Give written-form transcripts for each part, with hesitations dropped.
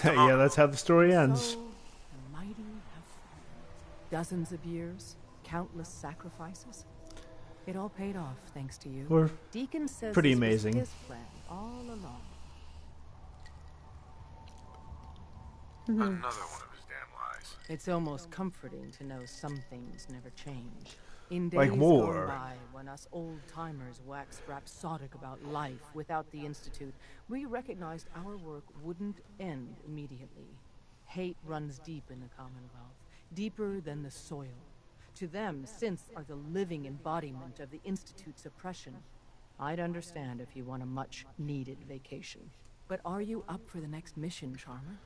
Yeah, that's how the story ends. So the mighty have fallen. Dozens of years, countless sacrifices. It all paid off thanks to you. We're Deacon says pretty this amazing. was his plan all along. Another one of his damn lies. It's almost comforting to know some things never change. In days Like war. gone by, when us old-timers waxed rhapsodic about life without the Institute, we recognized our work wouldn't end immediately. Hate runs deep in the Commonwealth, deeper than the soil. To them, synths are the living embodiment of the Institute's oppression. I'd understand if you want a much-needed vacation. But are you up for the next mission, Charmer?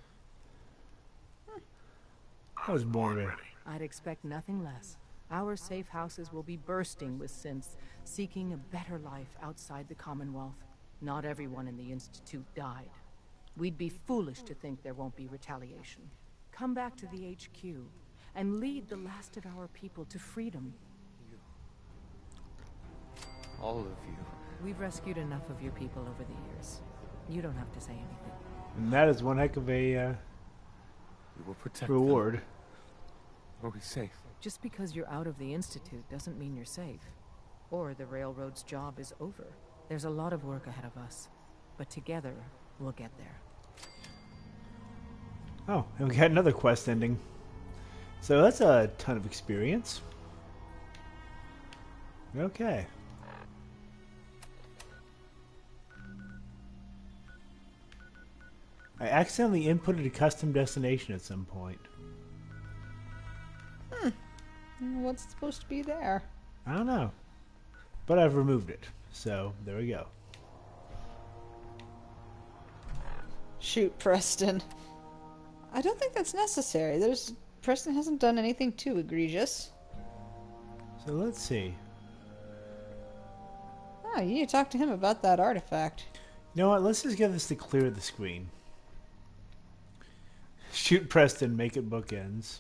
I was born ready. I'd expect nothing less. Our safe houses will be bursting with synths, seeking a better life outside the Commonwealth. Not everyone in the Institute died. We'd be foolish to think there won't be retaliation. Come back to the HQ, and lead the last of our people to freedom. All of you. We've rescued enough of your people over the years. You don't have to say anything. And that is one heck of a We will protect reward. them. Are we safe? Just because you're out of the Institute doesn't mean you're safe. Or the Railroad's job is over. There's a lot of work ahead of us. But together, we'll get there. Oh, and we got another quest ending. So that's a ton of experience. Okay. I accidentally inputted a custom destination at some point. What's supposed to be there? I don't know. But I've removed it. So, there we go. Shoot, Preston. I don't think that's necessary. Preston hasn't done anything too egregious. So let's see. Oh, you need to talk to him about that artifact. You know what? Let's just get this to clear the screen. Shoot Preston, make it bookends.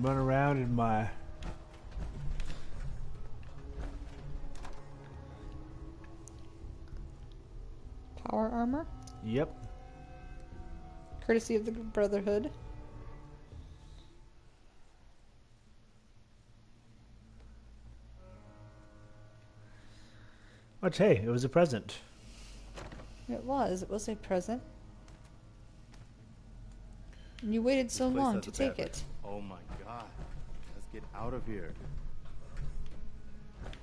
Run around in my Power armor? Yep. Courtesy of the Brotherhood. But hey, it was a present. It was a present. And you waited so This place long has to a take bad it. Oh my god. Let's get out of here.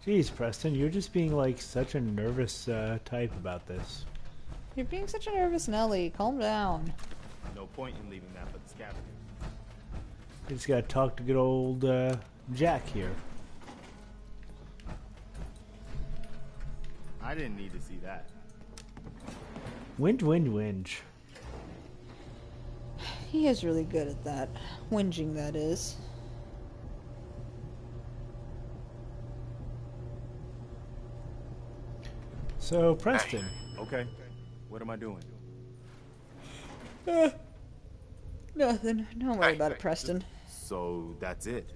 Jeez, Preston, you're just being like such a nervous type about this. You're being such a nervous Nelly. Calm down. No point in leaving that for the scavengers. You just gotta talk to good old Jack here. I didn't need to see that. Whinge. He is really good at that. Whinging, that is. So, Preston. Okay. What am I doing? Nothing. Don't worry about it, Preston. So that's it.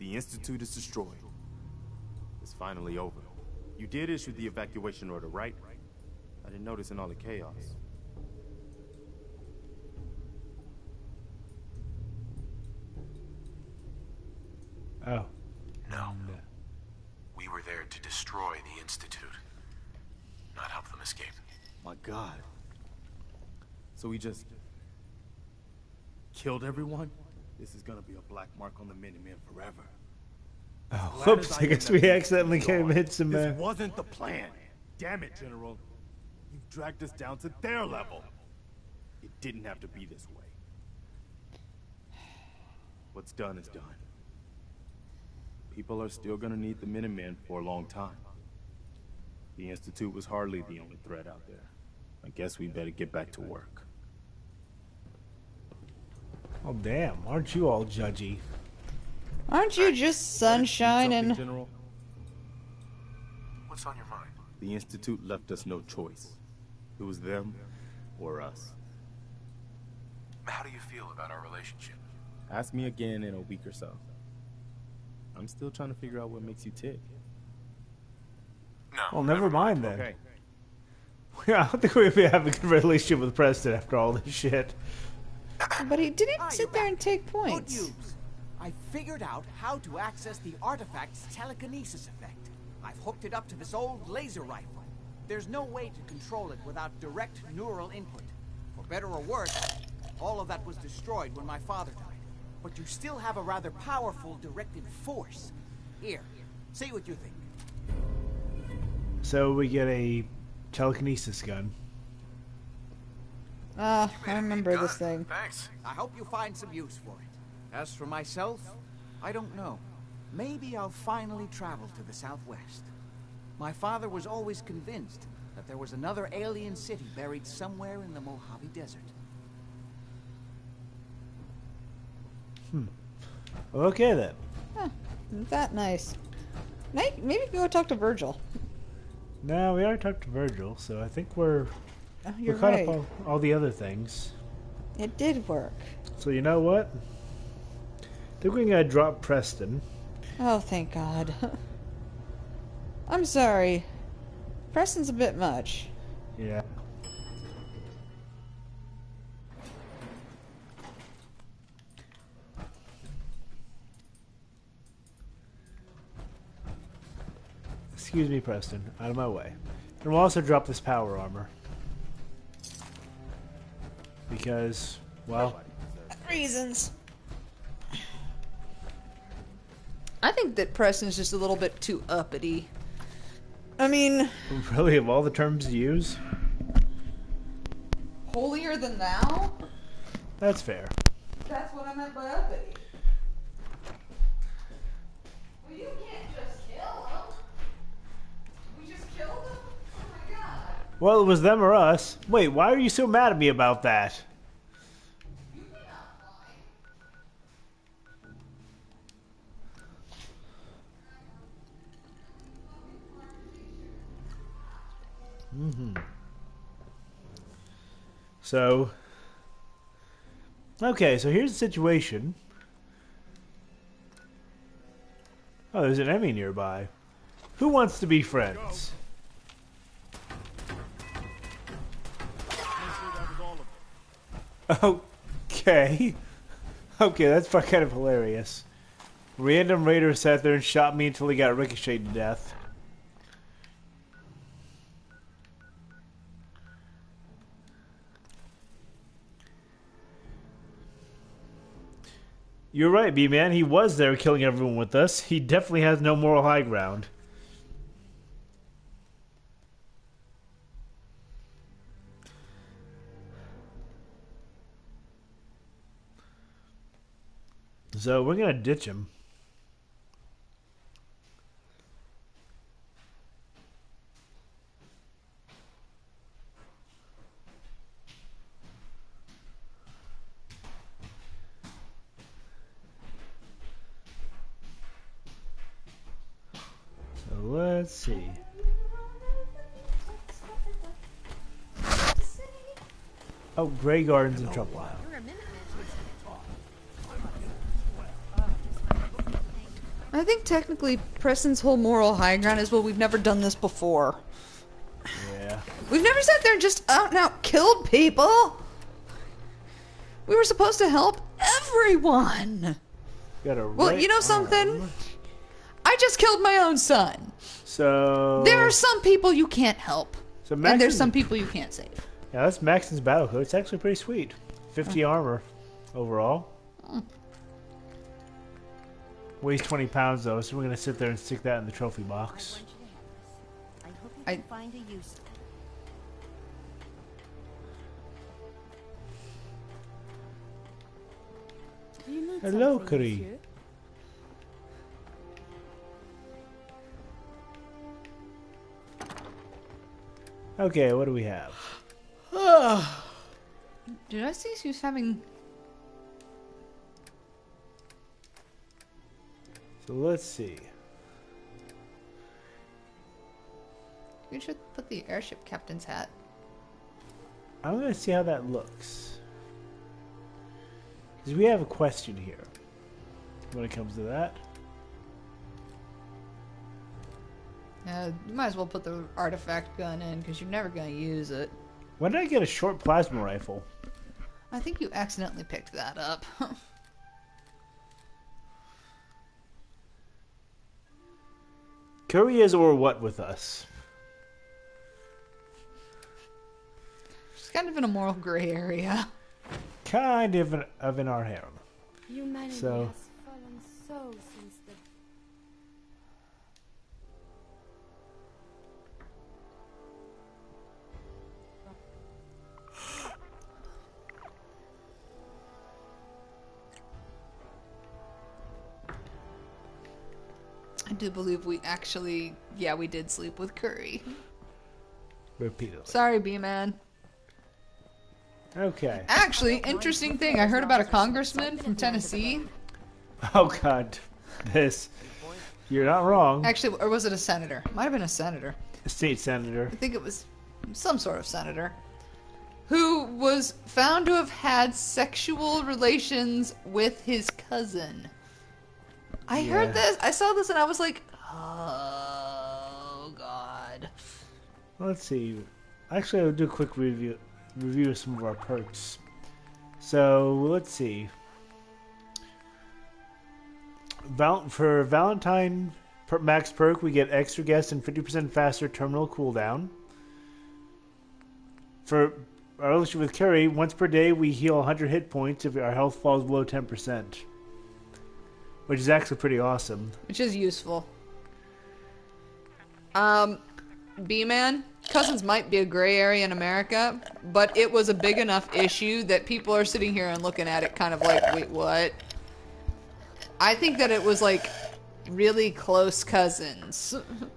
The Institute is destroyed. It's finally over. You did issue the evacuation order, right? I didn't notice in all the chaos. Oh. No. We were there to destroy the Institute, not help them escape. My god. So we just killed everyone? This is gonna be a black mark on the Minutemen forever. Oh, Glad whoops, as I am guess that we these accidentally people came are, in some... This wasn't the plan. Damn it, General. You've dragged us down to their level. It didn't have to be this way. What's done is done. People are still gonna need the Minutemen for a long time. The Institute was hardly the only threat out there. I guess we better get back to work. Oh damn! Aren't you all judgy? Aren't you just sunshine Something, and... General? What's on your mind? The Institute left us no choice. It was them or us. How do you feel about our relationship? Ask me again in a week or so. I'm still trying to figure out what makes you tick. No. Well, never mind then. Okay. Yeah, I don't think we're gonna have a good relationship with Preston after all this shit. But he didn't sit there and take Good points. news. I figured out how to access the artifact's telekinesis effect. I've hooked it up to this old laser rifle. There's no way to control it without direct neural input. For better or worse, all of that was destroyed when my father died. But you still have a rather powerful directed force. Here, see what you think. So we get a telekinesis gun. Ah, I remember this thing. Thanks. I hope you find some use for it. As for myself, I don't know. Maybe I'll finally travel to the Southwest. My father was always convinced that there was another alien city buried somewhere in the Mojave Desert. Okay then. Huh, isn't that nice? Maybe go talk to Virgil. Now we already talked to Virgil, so I think we're You're caught right. up on all the other things. It did work. So you know what? I think we're gonna drop Preston. Oh, thank God. I'm sorry. Preston's a bit much. Yeah. Excuse me, Preston. Out of my way. And we'll also drop this power armor. Because, well... Reasons. I think that Preston's just a little bit too uppity. I mean... Really, of all the terms to use? Holier than thou? That's fair. That's what I meant by uppity. Well, you can't just kill them. We just killed them? Oh my God. Well, it was them or us. Wait, why are you so mad at me about that? You cannot lie. So... Okay, so here's the situation. Oh, there's an enemy nearby. Who wants to be friends? Okay. Okay, that's kind of hilarious. Random raider sat there and shot me until he got ricocheted to death. You're right, B-Man. He was there killing everyone with us. He definitely has no moral high ground. So we're going to ditch him. So let's see. Oh, Grey Garden's in trouble now. I think technically Preston's whole moral high ground is, well, we've never done this before. Yeah. We've never sat there and just out and out killed people. We were supposed to help everyone. Got a Well, right you know something? arm. I just killed my own son. So There are some people you can't help. So And there's Maxon's- some people you can't save. Yeah, that's Maxon's battle code. It's actually pretty sweet. 50 armor overall. Weighs 20 pounds though, so we're gonna sit there and stick that in the trophy box. I hope you I- can find a use for it. You need Hello, something, Curry. monsieur? Okay, what do we have? Did I see she was having... So let's see. We should put the airship captain's hat. I'm going to see how that looks. Because we have a question here when it comes to that. You might as well put the artifact gun in, because you're never going to use it. When did I get a short plasma rifle? I think you accidentally picked that up. Curry is or what with us? She's kind of in a moral gray area. Kind of in our harem. Humanity So- has fallen so since the... I do believe we actually... Yeah, we did sleep with Curry. Repeatedly. Sorry, B-Man. Okay. Actually, interesting thing. I heard about a congressman from Tennessee. Oh god. This. You're not wrong. Actually, or was it a senator? Might have been a senator. State senator. I think it was some sort of senator. Who was found to have had sexual relations with his cousin. I heard Yeah. this. I saw this and I was like, oh god. Let's see. Actually, I'll do a quick review of some of our perks. So, let's see. For Valentine max perk, we get extra guess and 50% faster terminal cooldown. For our relationship with Curry, once per day we heal 100 hit points if our health falls below 10%. Which is actually pretty awesome. Which is useful. B-Man, cousins might be a gray area in America, but it was a big enough issue that people are sitting here and looking at it kind of like, wait, what? I think that it was like really close cousins.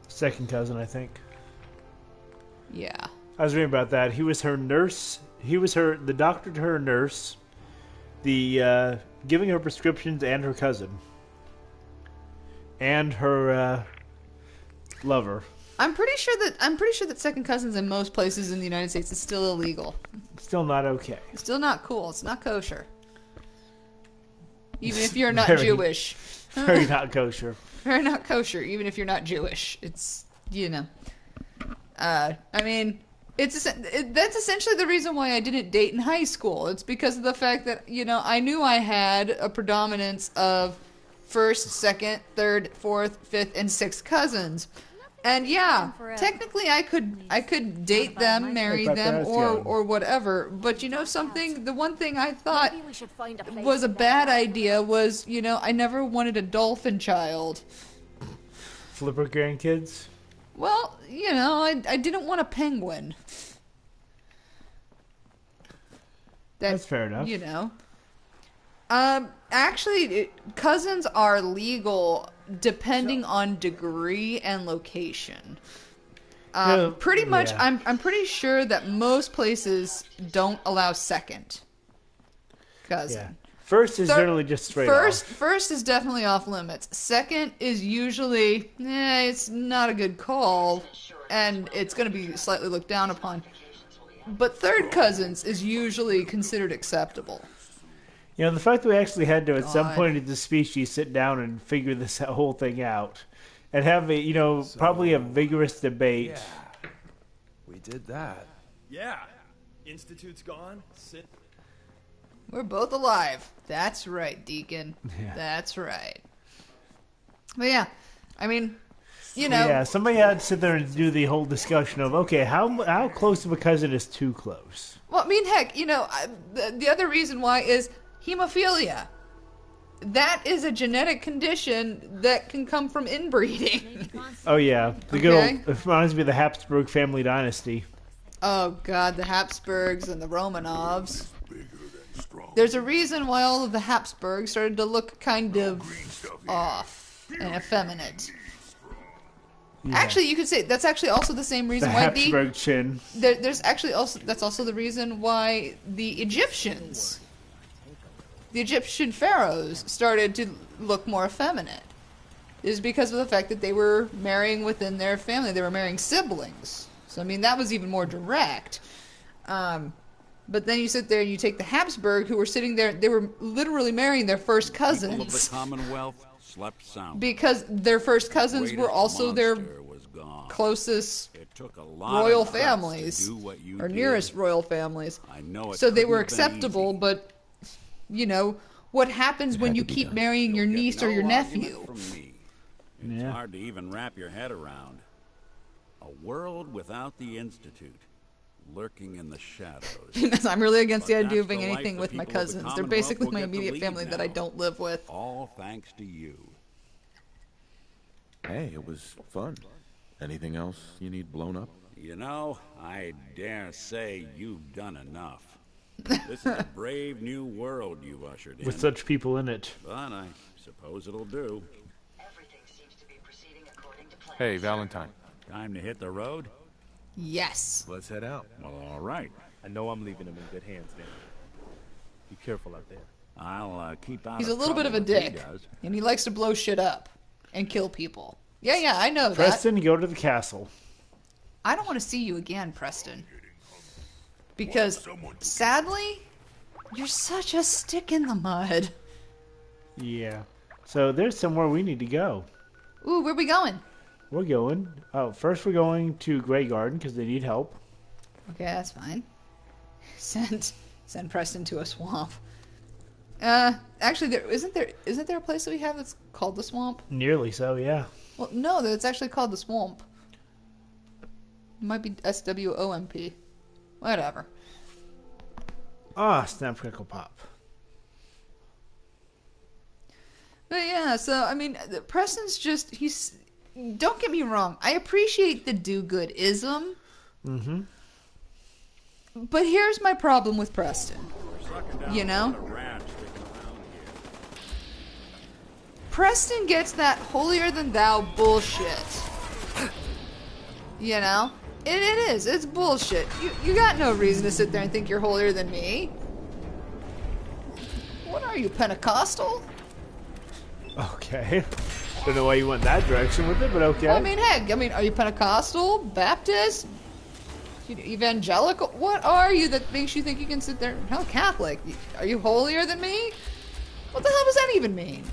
Second cousin, I think. Yeah. I was reading about that. He was her nurse. He was the doctor to her nurse, the giving her prescriptions, and her cousin, and her lover. I'm pretty sure that second cousins in most places in the United States is still illegal. Still not okay. It's still not cool. It's not kosher. Even if you're not Very- Jewish. Very not kosher. Very not kosher, even if you're not Jewish. It's, you know. I mean, that's essentially the reason why I didn't date in high school. It's because of the fact that, you know, I knew I had a predominance of first, second, third, fourth, fifth, and sixth cousins. And yeah, technically I could date them, marry them, or whatever. But you know something? The one thing I thought Maybe we should find a place was a to get bad out. idea was, you know, I never wanted a dolphin child. Flipper grandkids. Well, you know, I didn't want a penguin. That's fair enough. You know. Actually, cousins are legal depending on degree and location. Pretty much, yeah. I'm pretty sure that most places don't allow second cousin. Yeah. First is generally just straight off. First is definitely off limits. Second is usually, it's not a good call, and it's going to be slightly looked down upon. But third cousins is usually considered acceptable. You know, the fact that we actually had to, at some God. point in the species, sit down and figure this whole thing out. And have a, you know, probably a vigorous debate. Yeah, we did that. Yeah, Institute's gone. Sit. We're both alive. That's right, Deacon. Yeah. That's right. But yeah, I mean, you know, Yeah, somebody had to sit there and do the whole discussion of, okay, how close of a cousin is too close? well, I mean, heck, you know, the other reason why is hemophilia. That is a genetic condition that can come from inbreeding. Oh, yeah. The good Okay. old, it reminds me of the Habsburg family dynasty. Oh God, the Habsburgs and the Romanovs. There's a reason why all of the Habsburgs started to look kind of off and effeminate. Yeah. Actually, you could say that's actually also the same The reason why Habsburg chin. there's actually also that's also the reason why the Egyptian pharaohs started to look more effeminate. Is because of the fact that they were marrying within their family. They were marrying siblings. So I mean that was even more direct. But then you sit there and you take the Habsburg, who were sitting there. They were literally marrying their first cousins. People of the Commonwealth slept sound. Because their first cousins were also their closest royal families, or nearest royal families. I know it so they were couldn't have been acceptable, easy. but, you know, what happens when you keep marrying your niece or your nephew? It's hard to even wrap your head around. A world without the Institute, lurking in the shadows. I'm really against the idea of doing that's the life anything the with my people of the cousins. They're Commonwealth basically will my get to immediate lead family that I now. don't live with. All thanks to you. Hey, it was fun. Anything else you need blown up? You know, I dare say you've done enough. This is a brave new world you've ushered in. With such people in it. But I suppose it'll do. Hey, Valentine. Time to hit the road? Yes. Let's head out. Well, all right. I know I'm leaving him in good hands, Dan. Be careful out there. I'll keep out He's of a little bit of a trouble if he dick, does. and he likes to blow shit up and kill people. Yeah, I know that. Preston, go to the castle. I don't want to see you again, Preston. Because, sadly, you're such a stick in the mud. Yeah. So there's somewhere we need to go. Ooh, where we going? We're going. Oh, first we're going to Grey Garden because they need help. Okay, that's fine. Send Preston to a swamp. Actually, isn't there a place that we have that's called the swamp? Nearly so, yeah. Well, no, it's actually called the swamp. It might be SWOMP. Whatever. Ah, snap, crackle, pop. But yeah, so I mean, Preston's he's. Don't get me wrong. I appreciate the do-good-ism. Mm-hmm. But here's my problem with Preston. You know? Preston gets that holier-than-thou bullshit. You know? It is. It's bullshit. You got no reason to sit there and think you're holier than me. What are you, Pentecostal? Okay. Don't know why you went that direction with it, but okay. I mean, heck, are you Pentecostal? Baptist? Evangelical? What are you that makes you think you can sit there? Hell, Catholic. Are you holier than me? What the hell does that even mean?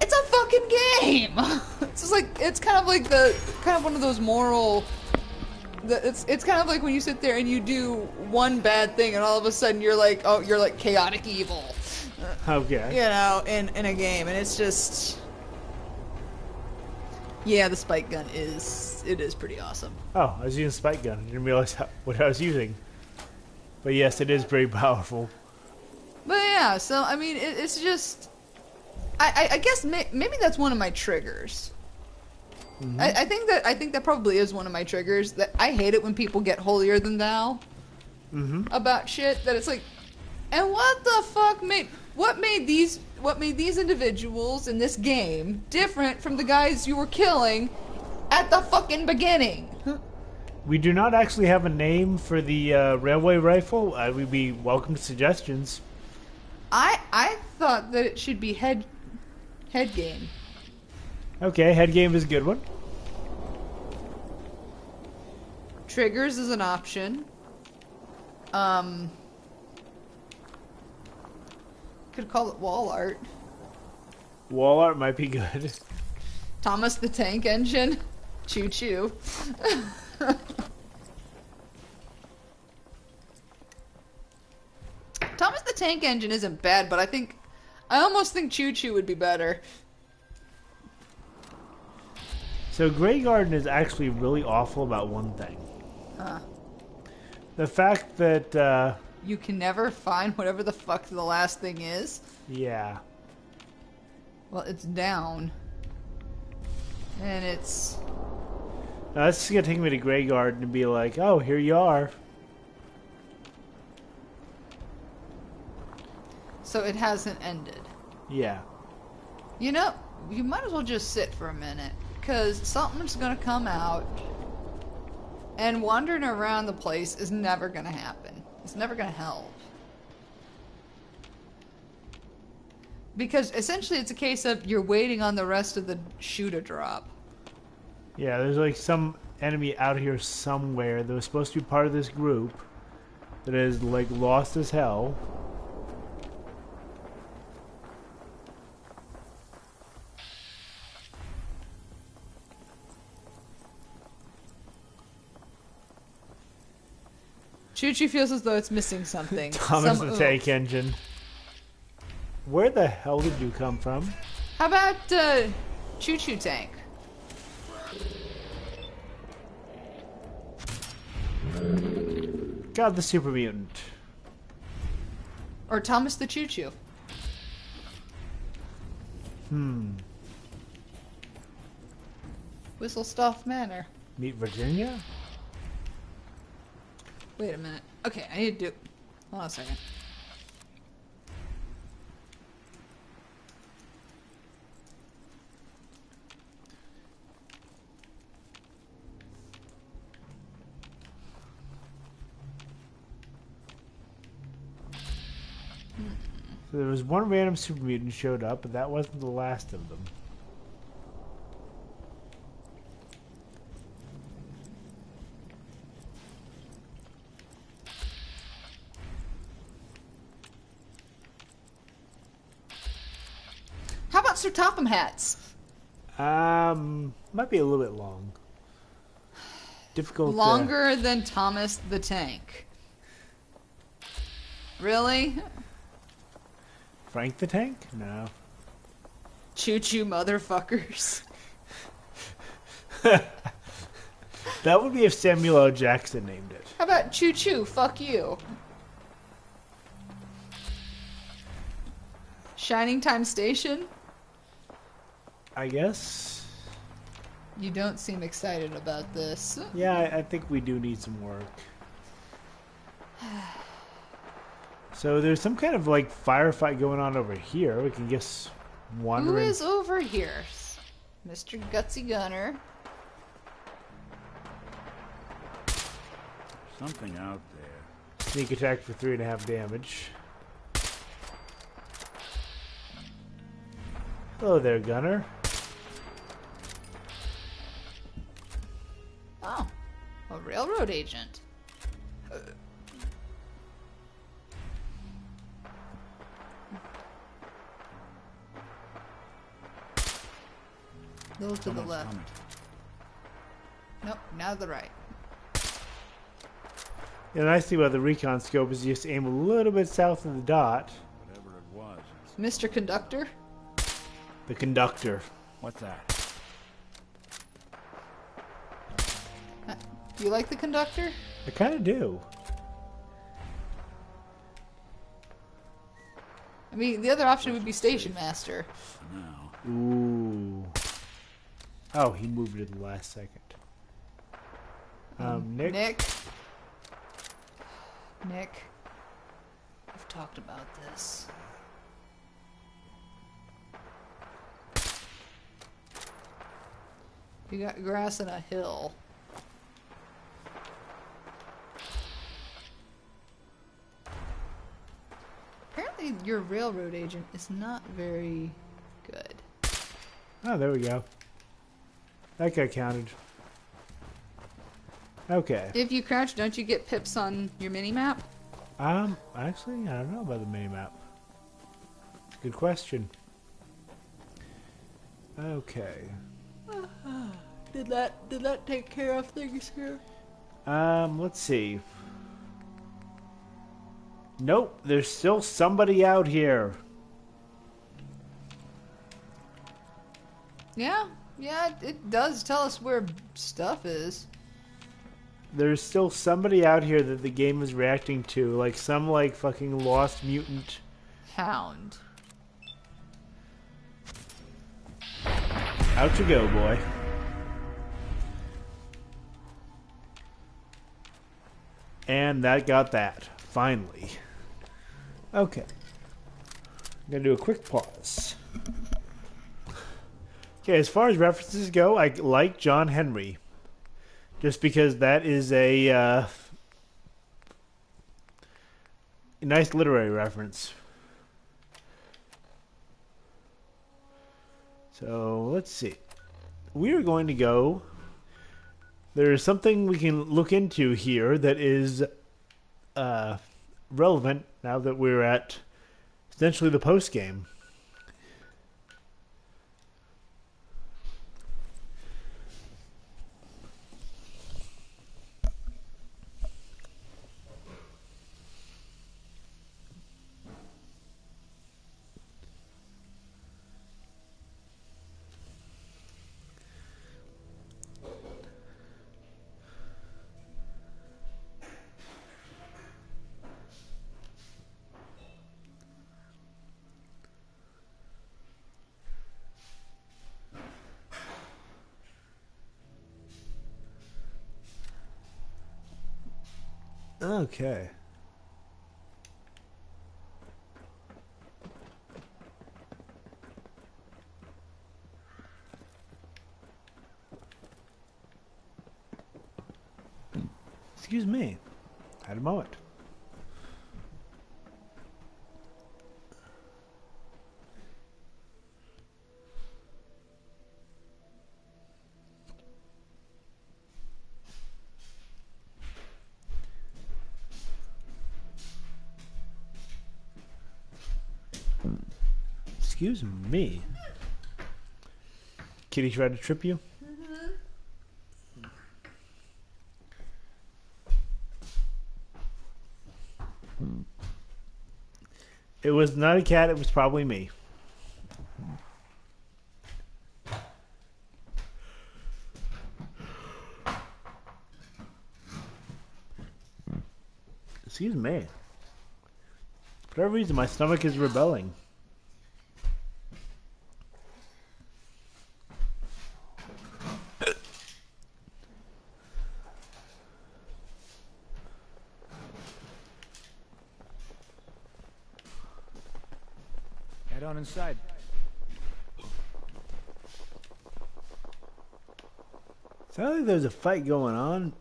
It's a fucking game. It's just like, it's kind of like one of those moral. It's kind of like when you sit there and you do one bad thing and all of a sudden you're like, oh, you're like chaotic evil. Okay. You know, in a game, and it's just. Yeah, the spike gun is pretty awesome. Oh, I was using spike gun. I didn't realize what I was using. But yes, it is very powerful. But yeah, so I mean, it's just, I guess maybe that's one of my triggers. Mm-hmm. I think that probably is one of my triggers. That I hate it when people get holier than thou about shit. That it's like, and what the fuck made these individuals in this game different from the guys you were killing at the fucking beginning? We do not actually have a name for the railway rifle. We'd be welcome to suggestions. I thought that it should be head game. Okay, head game is a good one. Triggers is an option. Could call it wall art. Wall art might be good. Thomas the Tank Engine. Choo choo. Thomas the Tank Engine isn't bad, but I almost think Choo Choo would be better. So Grey Garden is actually really awful about one thing. Huh. The fact that, you can never find whatever the fuck the last thing is? Yeah. Well, it's down. And it's... Now that's just gonna take me to Grey Garden and be like, oh, here you are. So it hasn't ended. Yeah. You know, you might as well just sit for a minute. because something's gonna come out, and wandering around the place is never gonna happen. It's never gonna help. Because essentially it's a case of you're waiting on the rest of the shoe to drop. Yeah, there's like some enemy out here somewhere that was supposed to be part of this group that is like lost as hell. Choo-Choo feels as though it's missing something. Thomas Some the Tank Engine. Where the hell did you come from? How about Choo-Choo Tank? God, the super mutant. Or Thomas the Choo-Choo? Whistlestuff Manor. Meet Virginia? Wait a minute. Okay, I need to do... Hold on a second. So there was one random super mutant showed up, but that wasn't the last of them. How about Sir Topham hats? Might be a little bit long. Difficult. Longer than Thomas the Tank. Really? Frank the Tank? No. Choo-choo motherfuckers. That would be if Samuel L. Jackson named it. How about choo-choo, fuck you? Shining Time Station? I guess. You don't seem excited about this. Yeah, I think we do need some work. So there's some kind of like firefight going on over here. We can just wander Who in. is over here? Mr. Gutsy Gunner. Something out there. Sneak attack for 3.5 damage. Hello there, Gunner. Oh, a railroad agent. Little to the left. Coming. Nope, now to the right. The nice thing about the recon scope is you just aim a little bit south of the dot. Whatever it was. Mr. Conductor? The conductor. What's that? Do you like the Conductor? I kind of do. I mean, the other option would be Station Master. No. Ooh. Oh, he moved it at the last second. Nick? Nick. We've talked about this. You got grass and a hill. Apparently your railroad agent is not very good. Oh, there we go. That guy counted. Okay. If you crouch, don't you get pips on your mini-map? Actually, I don't know about the mini-map. Good question. Okay. Did that take care of things here? Let's see. Nope, there's still somebody out here. Yeah, it does tell us where stuff is. There's still somebody out here that the game is reacting to, like some like fucking lost mutant. Hound. Out you go, boy. And that got that. Finally. Okay. I'm gonna do a quick pause. Okay, as far as references go, I like John Henry. Just because that is a nice literary reference. So, let's see. We are going to go... There is something we can look into here that is relevant now that we're at essentially the post game. Okay. Excuse me. Had a moment. Excuse me. Kitty tried to trip you? It was not a cat, it was probably me. Excuse me. For whatever reason, my stomach is rebelling. Head on inside. Sounds like there's a fight going on.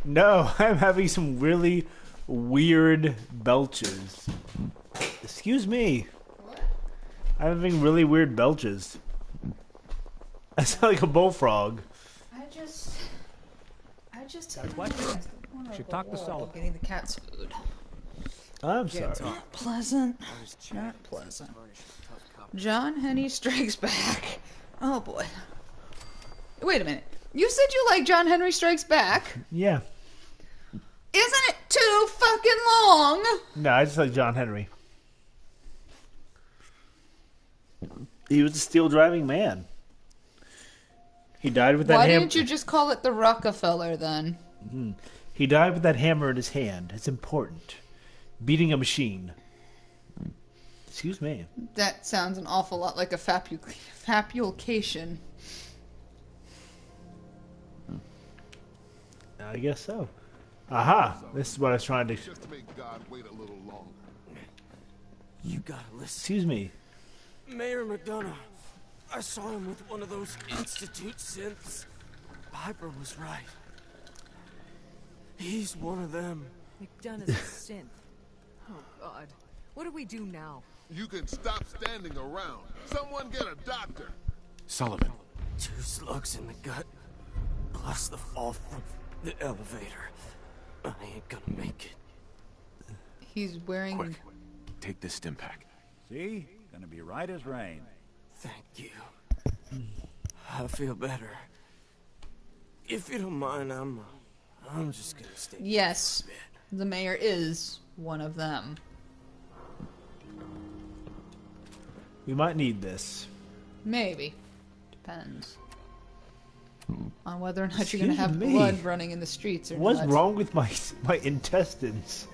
No, I'm having some really weird belches. Excuse me. What? I'm having really weird belches. I sound like a bullfrog. I just What? Should talk to Sullivan. Getting the cat's food. I'm sorry. Not pleasant. Not pleasant. John Henry Strikes Back. Oh boy. Wait a minute. You said you like John Henry Strikes Back. Yeah. Isn't it too fucking long? No, I just like John Henry. He was a steel driving man. He died with that Why hammer. didn't you just call it the Rockefeller then? He died with that hammer in his hand. It's important. Beating a machine. Excuse me. That sounds an awful lot like a fapulocation. I guess so. Aha! This is what I was trying to... Just to make God wait a little longer. You gotta listen. Excuse me. Mayor McDonough. I saw him with one of those Institute synths. Piper was right. He's one of them. McDonough's a synth. Oh, God. What do we do now? You can stop standing around. Someone get a doctor. Sullivan. 2 slugs in the gut, plus the fall from the elevator. I ain't gonna make it. He's wearing... Quick. Take this stim pack. See? Gonna be right as rain. Thank you. I feel better. If you don't mind, I'm just gonna stay. Yes, the mayor is one of them. We might need this. Maybe. Depends. On whether or not you're going to Excuse have me. blood running in the streets or What's not. wrong with my intestines?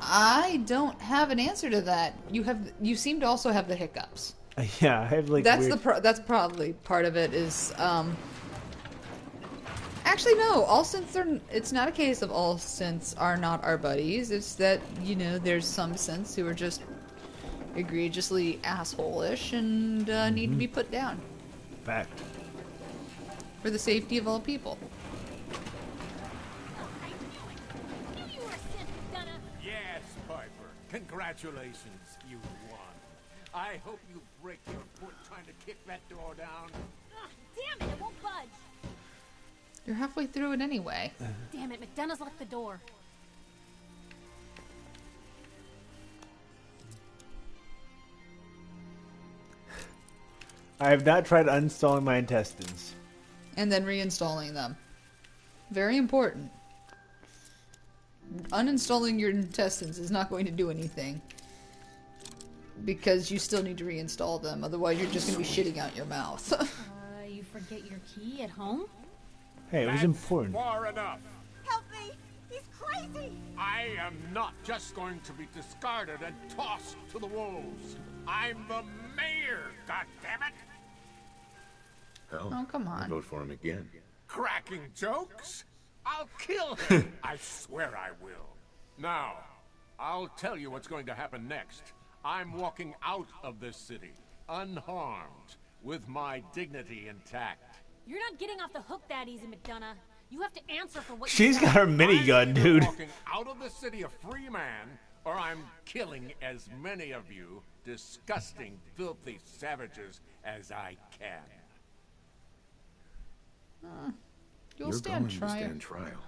I don't have an answer to that. You seem to also have the hiccups. Yeah, I have like That's weird... that's probably part of it is actually no, all synths are it's not a case of all synths are not our buddies. It's that, you know, there's some synths who are just egregiously asshole-ish and need to be put down. Fact. For the safety of all people. Yes, Piper. Congratulations, you won. I hope you break your foot trying to kick that door down. Ugh, damn it, it won't budge. You're halfway through it anyway. Damn it, McDonough's locked the door. I have not tried uninstalling my intestines. And then reinstalling them. Very important. Uninstalling your intestines is not going to do anything. Because you still need to reinstall them, otherwise you're just going to be shitting out your mouth. You forget your key at home? Hey, it was important. Far enough. Help me! He's crazy! I am not just going to be discarded and tossed to the wolves. I'm the mayor, goddammit! Hell, Oh, come on. I'll vote for him again. Cracking jokes? I'll kill him. I swear I will. Now, I'll tell you what's going to happen next. I'm walking out of this city, unharmed, with my dignity intact. You're not getting off the hook that easy, McDonough. You have to answer for what She's you got her minigun, I'm dude. walking out of the city a free man, or I'm killing as many of you disgusting, filthy savages as I can. You'll You're stand going trial. to stand trial.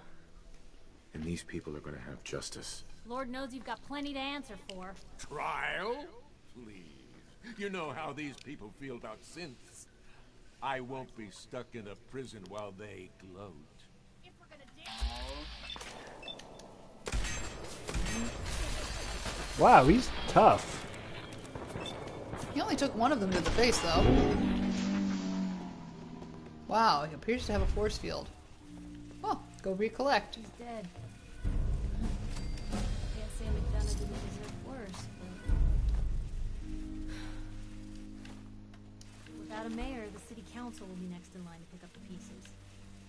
And these people are going to have justice. Lord knows you've got plenty to answer for. Trial? Please. You know how these people feel about synths. I won't be stuck in a prison while they gloat. Wow, he's tough. He only took one of them to the face, though. Wow, he appears to have a force field. Oh, go recollect. He's dead. Can't say McDonough didn't deserve worse, but... Without a mayor, the city council will be next in line to pick up the pieces.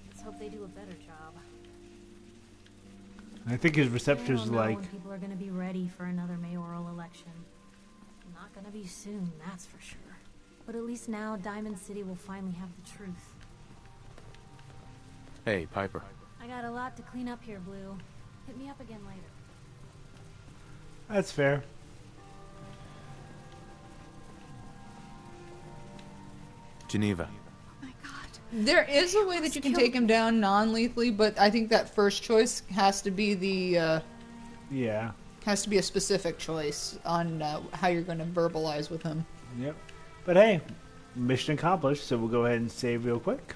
Let's hope they do a better job. I think his reception is I don't know like, when people are going to be ready for another mayoral election. Not going to be soon, that's for sure. But at least now, Diamond City will finally have the truth. Hey, Piper. I got a lot to clean up here, Blue. Hit me up again later. that's fair. Geneva. There is a way that you can take him down non-lethally, but I think that first choice has to be the Yeah. has to be a specific choice on how you're going to verbalize with him. Yep. But hey, mission accomplished, so we'll go ahead and save real quick.